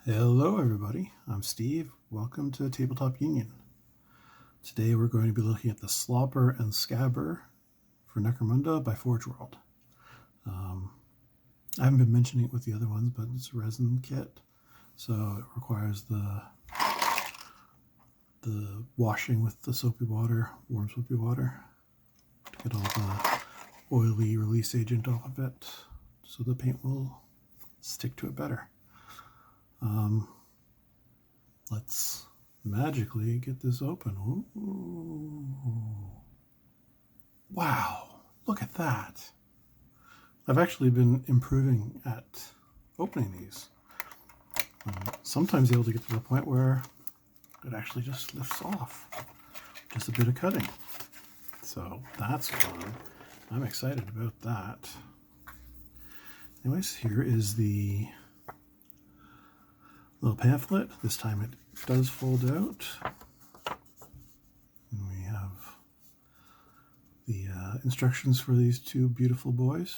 Hello everybody, I'm Steve. Welcome to Tabletop Union. Today we're going to be looking at the Slopper and Scabber for Necromunda by Forgeworld. I haven't been mentioning it with the other ones, but it's a resin kit, so it requires the washing with the soapy water, warm soapy water, to get all the oily release agent off of it, so the paint will stick to it better. Let's magically get this open. Ooh. Wow, look at that. I've actually been improving at opening these. Sometimes able to get to the point where it actually just lifts off. Just a bit of cutting. So that's fun. I'm excited about that. Anyways, here is the little pamphlet. This time it does fold out. And we have the instructions for these two beautiful boys.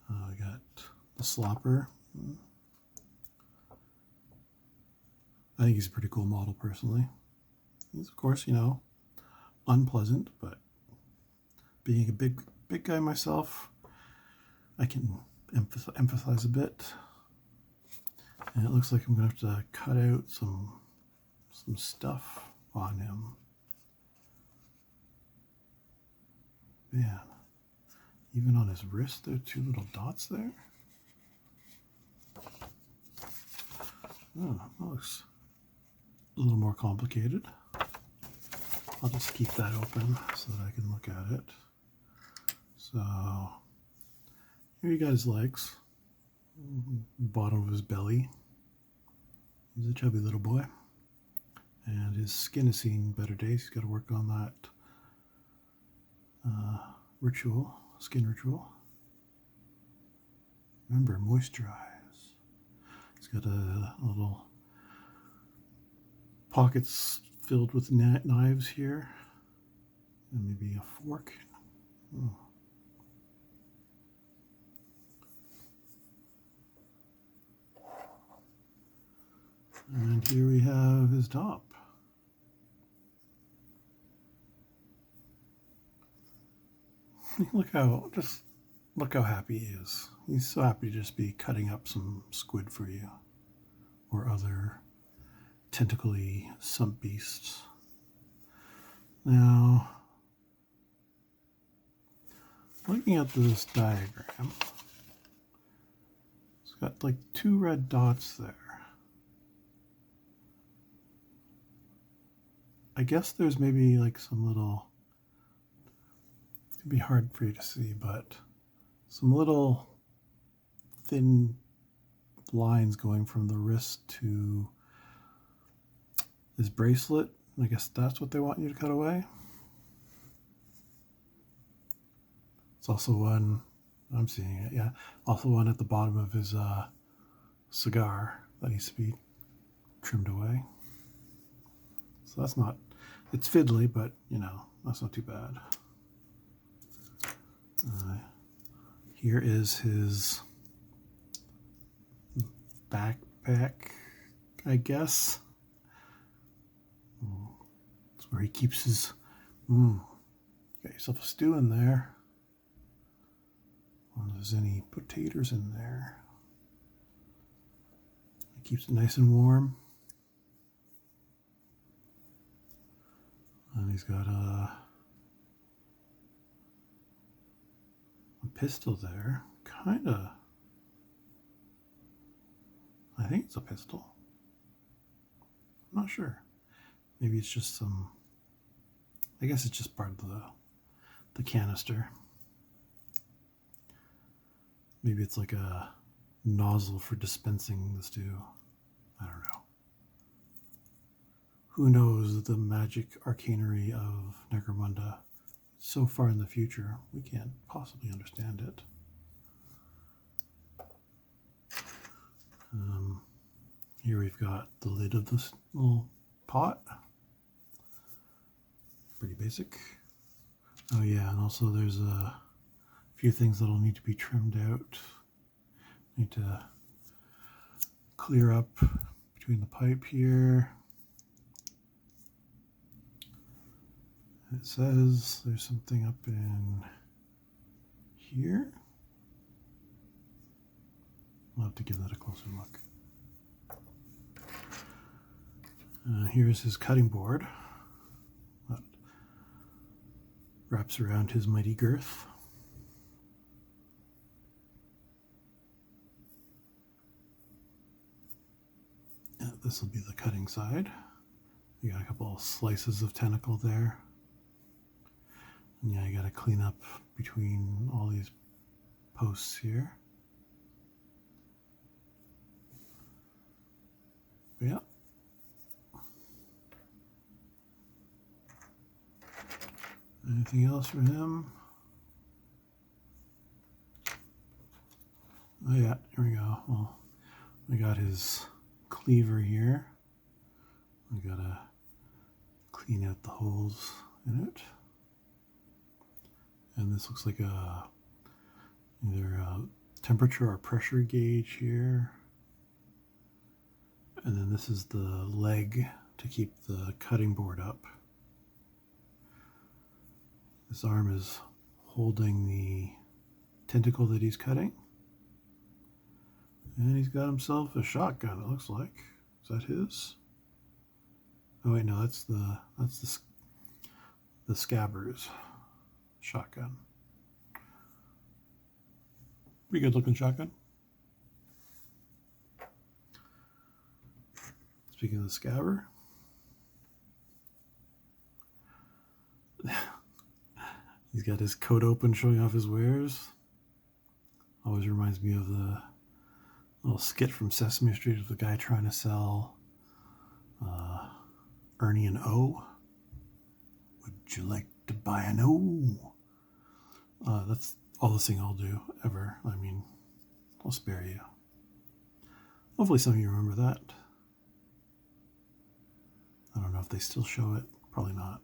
We got the Slopper. I think he's a pretty cool model personally. He's, of course, unpleasant, but being a big guy myself, I can emphasize a bit. And it looks like I'm going to have to cut out some stuff on him. Man, even on his wrist, there are two little dots there. Oh, that looks a little more complicated. I'll just keep that open so that I can look at it. So, here you got his legs, bottom of his belly. He's a chubby little boy, and his skin has seen better days. He's got to work on that skin ritual. Remember, moisturize. He's got a little pockets filled with knives here, and maybe a fork. Oh. And here we have his top. Look how happy he is. He's so happy to just be cutting up some squid for you, or other tentacly sump beasts. Now, looking at this diagram, it's got like two red dots there. I guess there's maybe like some little, it could be hard for you to see, but some little thin lines going from the wrist to his bracelet. I guess that's what they want you to cut away. It's also one, I'm seeing it, yeah. Also one at the bottom of his cigar that needs to be trimmed away. So that's not, it's fiddly, but that's not too bad. Here is his backpack, I guess. That's where he keeps his, got yourself a stew in there. I wonder if there's any potatoes in there. It keeps it nice and warm. And he's got a pistol there. Kinda. I think it's a pistol. I'm not sure. Maybe it's just some, I guess it's just part of the canister. Maybe it's like a nozzle for dispensing the stew. I don't know. Who knows the magic arcanery of Necromunda? So far in the future, we can't possibly understand it. Here we've got the lid of this little pot. Pretty basic. Oh yeah, and also there's a few things that'll need to be trimmed out. Need to clear up between the pipe here. It says there's something up in here. I'll have to give that a closer look. Here's his cutting board that wraps around his mighty girth. This will be the cutting side. You got a couple of slices of tentacle there. And yeah, you got to clean up between all these posts here. But yeah. Anything else for him? Oh yeah, here we go. Well, we got his cleaver here. We gotta clean out the holes in it. And this looks like either a temperature or pressure gauge here. And then this is the leg to keep the cutting board up. This arm is holding the tentacle that he's cutting. And he's got himself a shotgun, it looks like. Is that his? Oh wait, no, that's the Scabber's shotgun. Pretty good looking shotgun. Speaking of the Scabber, he's got his coat open showing off his wares. Always reminds me of the little skit from Sesame Street of the guy trying to sell Ernie and O. Would you like to buy an O? That's all the thing I'll do ever. I mean, I'll spare you. Hopefully some of you remember that. I don't know if they still show it. Probably not.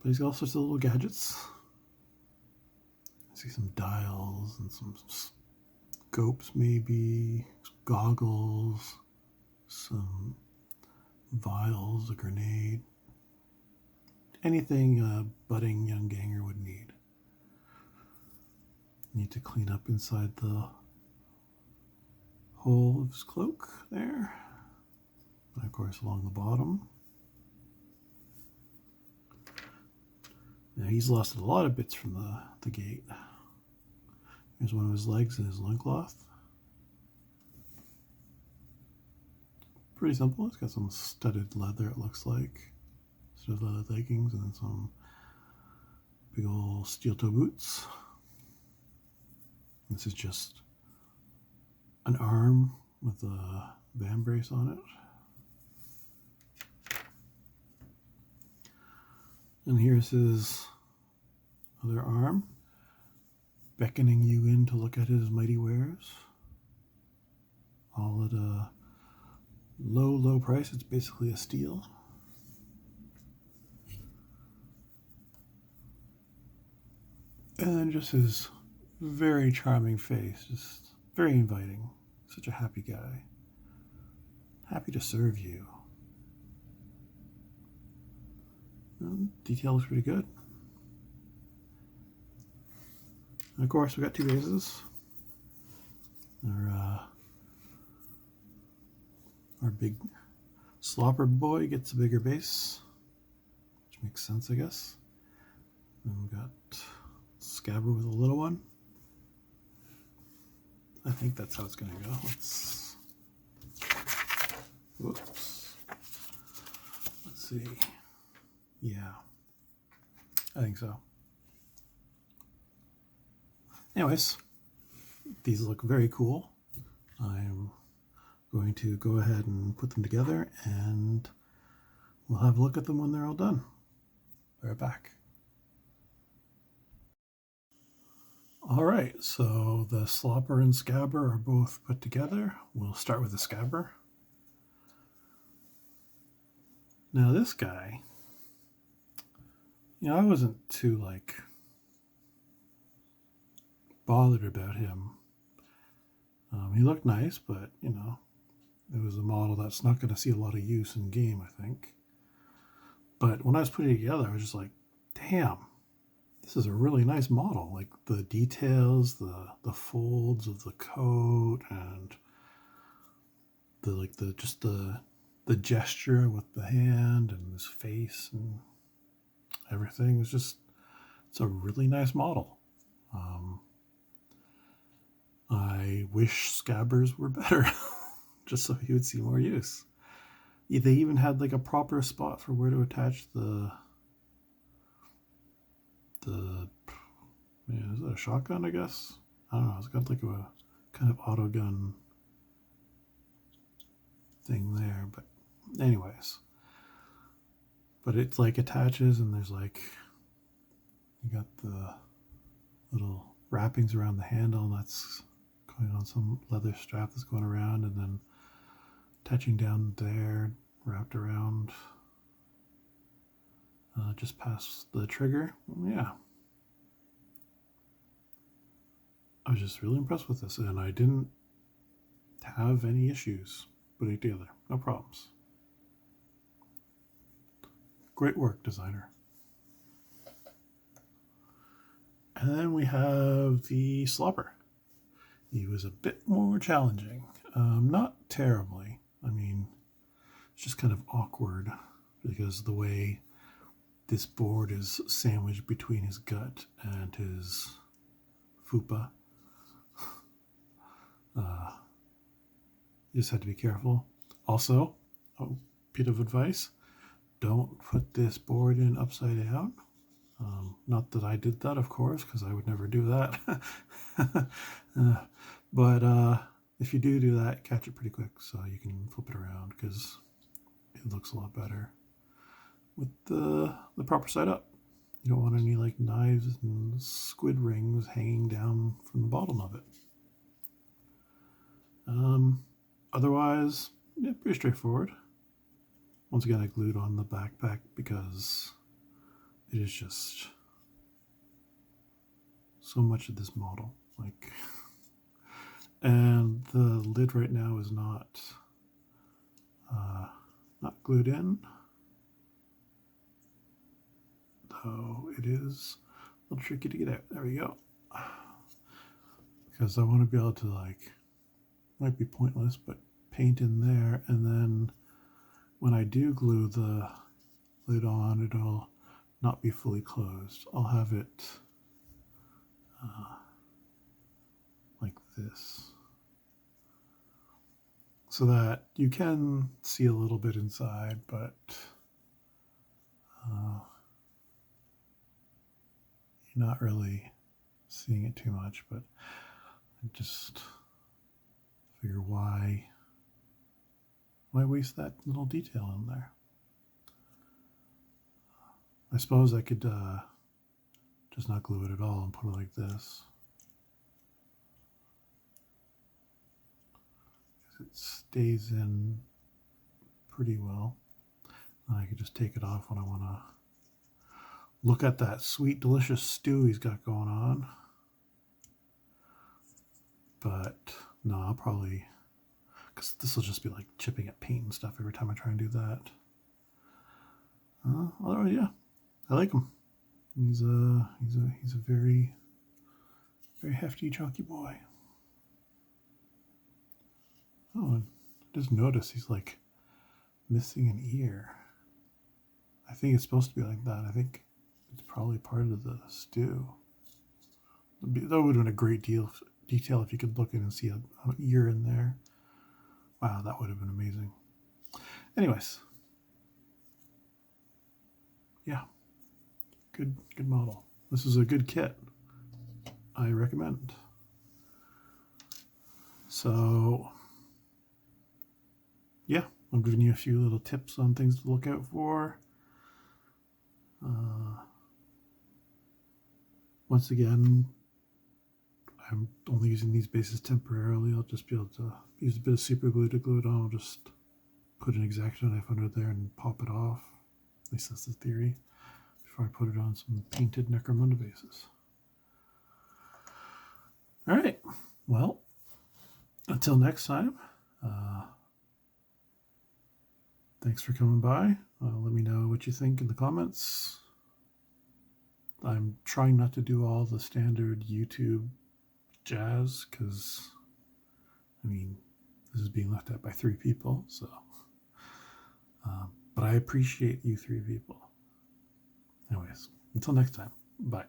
But he's got all sorts of little gadgets. I see some dials and some scopes maybe, goggles, some vials, a grenade. Anything a budding young ganger would need. Need to clean up inside the hole of his cloak there. And of course along the bottom. Now he's lost a lot of bits from the gate. Here's one of his legs and his loincloth. Pretty simple. It's got some studded leather, it looks like. Studded leather leggings and then some big old steel toe boots. This is just an arm with a band brace on it. And here's his other arm, beckoning you in to look at his mighty wares. All at a low, low price. It's basically a steal. And then just his very charming face, just very inviting. Such a happy guy. Happy to serve you. Detail looks pretty good. And of course, we got two bases. Our big Slopper boy gets a bigger base, which makes sense, I guess. And we got Scabber with a little one. I think that's how it's going to go. Whoops. Let's see. Yeah, I think so. Anyways, these look very cool. I'm going to go ahead and put them together and we'll have a look at them when they're all done. Be right back. All right, so the Slopper and Scabber are both put together. We'll start with the Scabber. Now this guy, I wasn't too bothered about him He looked nice, but, you know, it was a model that's not going to see a lot of use in game, I think. But when I was putting it together, I was just like, damn, this is a really nice model. Like the details, the folds of the coat, and the gesture with the hand and his face and everything. It's a really nice model. I wish scabbers were better, just so he would see more use. They even had like a proper spot for where to attach the man, is it a shotgun, I guess? I don't know, it's got like a kind of auto gun thing there, but anyways. But it's like attaches, and there's like, you got the little wrappings around the handle, and that's going on some leather strap that's going around, and then attaching down there, wrapped around just past the trigger. Yeah. I was just really impressed with this, and I didn't have any issues putting it together. No problems. Great work, designer. And then we have the Slopper. He was a bit more challenging. Not terribly. I mean, it's just kind of awkward because the way this board is sandwiched between his gut and his fupa. You just had to be careful. Also, a bit of advice, don't put this board in upside down. Not that I did that, of course, because I would never do that. But if you do that, catch it pretty quick so you can flip it around, because it looks a lot better with the proper side up. You don't want any like knives and squid rings hanging down from the bottom of it. Otherwise, yeah, pretty straightforward. Once again, I glued on the backpack because it is just so much of this model. Like, and the lid right now is not glued in, though it is a little tricky to get out. There we go. Because I want to be able to, like, might be pointless, but paint in there, and then when I do glue the lid on, it'll not be fully closed. I'll have it like this, so that you can see a little bit inside, but you're not really seeing it too much. But I just figure, why waste that little detail in there? I suppose I could just not glue it at all and put it like this. It stays in pretty well. I could just take it off when I want to look at that sweet, delicious stew he's got going on. But no, I'll probably, because this will just be like chipping at paint and stuff every time I try and do that. Otherwise, yeah, I like him. He's a very, very hefty, chunky boy. Oh, and I just noticed he's like missing an ear. I think it's supposed to be like that. I think it's probably part of the stew. That would have been a great detail if you could look in and see an ear in there. Wow, that would have been amazing. Anyways, yeah, good model. This is a good kit. I recommend. So, yeah, I'm giving you a few little tips on things to look out for. Once again, I'm only using these bases temporarily. I'll just be able to use a bit of super glue to glue it on. I'll just put an X-Acto knife under there and pop it off. At least that's the theory. Before I put it on some painted Necromunda bases. All right, well, until next time, thanks for coming by. Let me know what you think in the comments. I'm trying not to do all the standard YouTube jazz because, I mean, this is being looked at by 3 people, so. But I appreciate you 3 people. Anyways, until next time, bye.